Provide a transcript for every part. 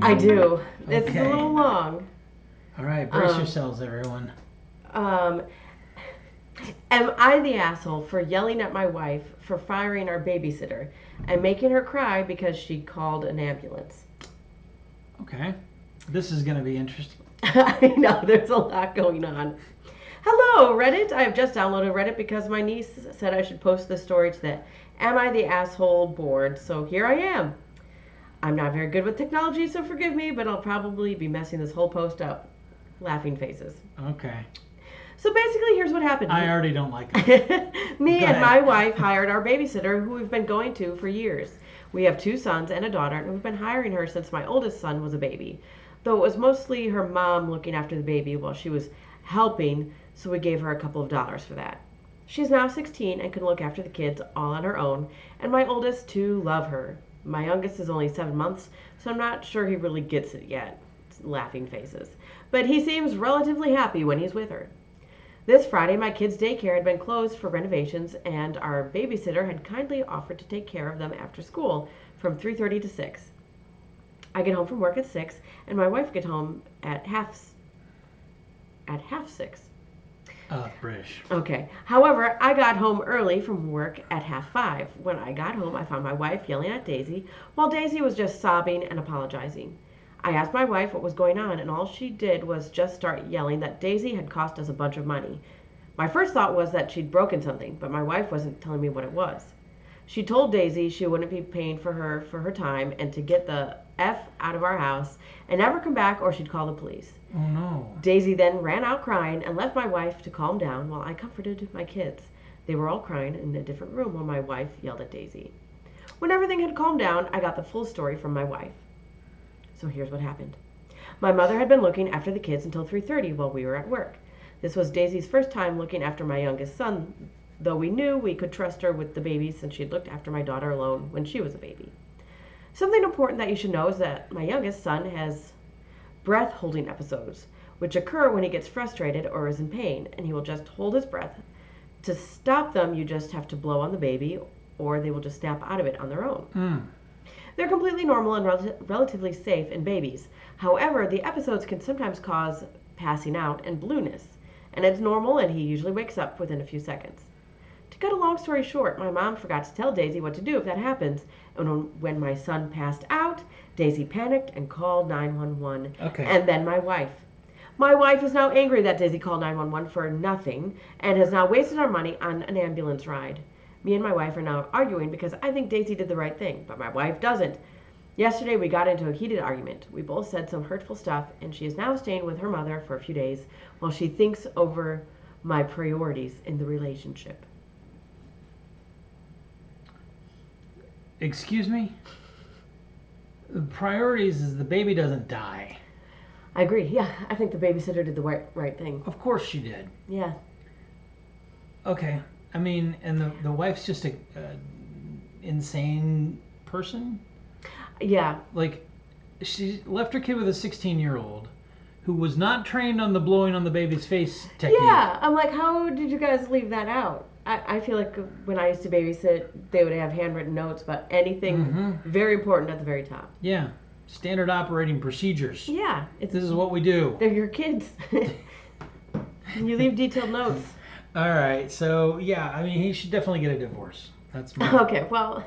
I do. It's a Okay. little long. All right, brace Um, yourselves, everyone. um, am I the asshole for yelling at my wife for firing our babysitter and making her cry because she called an ambulance? Okay. This is going to be interesting. I know there's a lot going on. Hello, Reddit. I have just downloaded Reddit because my niece said I should post this story to the Am I the Asshole board, so here I am. I'm not very good with technology, so forgive me, but I'll probably be messing this whole post up. Laughing faces. Okay. So basically, here's what happened. I already don't like it. Me Go and ahead. my wife hired our babysitter, who we've been going to for years. We have 2 sons and a daughter, and we've been hiring her since my oldest son was a baby. Though it was mostly her mom looking after the baby while she was helping, so we gave her a couple of dollars for that. She's now 16 and can look after the kids all on her own, and my oldest two love her. My youngest is only 7 months, so I'm not sure he really gets it yet. Laughing faces. But he seems relatively happy when he's with her. This Friday, my kids' daycare had been closed for renovations, and our babysitter had kindly offered to take care of them after school from 3:30 to 6. I get home from work at 6, and my wife gets home at half 6. British. Okay. However, I got home early from work at half 5. When I got home, I found my wife yelling at Daisy, while Daisy was just sobbing and apologizing. I asked my wife what was going on, and all she did was just start yelling that Daisy had cost us a bunch of money. My first thought was that she'd broken something, but my wife wasn't telling me what it was. She told Daisy she wouldn't be paying for her time and to get the F out of our house and never come back or she'd call the police. Oh no. Daisy then ran out crying and left my wife to calm down while I comforted my kids. They were all crying in a different room while my wife yelled at Daisy. When everything had calmed down, I got the full story from my wife. So here's what happened. My mother had been looking after the kids until 3:30 while we were at work. This was Daisy's first time looking after my youngest son, though we knew we could trust her with the baby since she'd looked after my daughter alone when she was a baby. Something important that you should know is that my youngest son has breath holding episodes, which occur when he gets frustrated or is in pain, and he will just hold his breath. To stop them, you just have to blow on the baby, or they will just snap out of it on their own. They're completely normal and relatively safe in babies. However, the episodes can sometimes cause passing out and blueness, and it's normal, and he usually wakes up within a few seconds. To cut a long story short, my mom forgot to tell Daisy what to do if that happens, and when my son passed out, Daisy panicked and called 911, Okay. and then my wife. My wife is now angry that Daisy called 911 for nothing and has now wasted our money on an ambulance ride. Me and my wife are now arguing because I think Daisy did the right thing, but my wife doesn't. Yesterday we got into a heated argument. We both said some hurtful stuff, and she is now staying with her mother for a few days while she thinks over my priorities in the relationship. Excuse me? The priorities is the baby doesn't die. I agree. Yeah, I think the babysitter did the right thing. Of course she did. Yeah. Okay. I mean, and the wife's just a insane person? Yeah. Like, she left her kid with a 16-year-old who was not trained on the blowing on the baby's face technique. Yeah. I'm like, how did you guys leave that out? I feel like when I used to babysit, they would have handwritten notes about anything very important at the very top. Yeah. Standard operating procedures. Yeah. This is what we do. They're your kids. You leave detailed notes. All right. So, yeah, I mean, he should definitely get a divorce. That's my... Okay, well,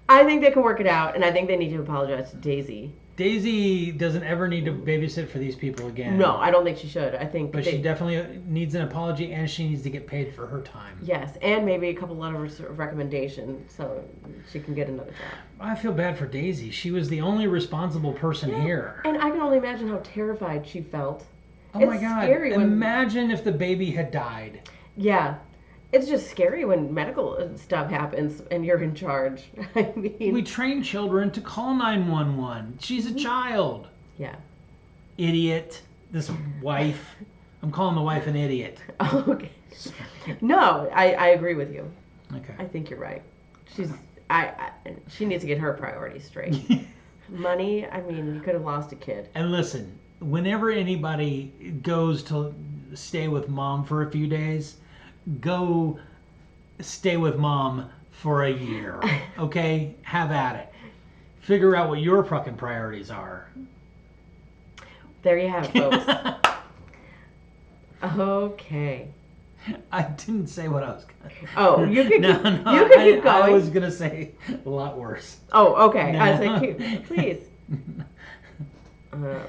I think they can work it out, and I think they need to apologize to Daisy. Daisy doesn't ever need to babysit for these people again. No, I don't think she should. I think, but she definitely needs an apology, and she needs to get paid for her time. Yes, and maybe a couple letters of recommendation so she can get another job. I feel bad for Daisy. She was the only responsible person here. And I can only imagine how terrified she felt. Oh my God! Scary imagine if the baby had died. Yeah. It's just scary when medical stuff happens and you're in charge. I mean, we train children to call 911. She's a child. Yeah. Idiot. This wife. I'm calling the wife an idiot. Okay. No, I agree with you. Okay. I think you're right. She needs to get her priorities straight. Money, I mean, you could have lost a kid. And listen, whenever anybody goes to stay with mom for a few days, go stay with mom for a year. Okay? Have at it. Figure out what your fucking priorities are. There you have it, folks. Okay. I didn't say what I was gonna. Oh, you could No, keep, no, you could keep going. I was gonna say a lot worse. Oh, okay. No. I was like, please. So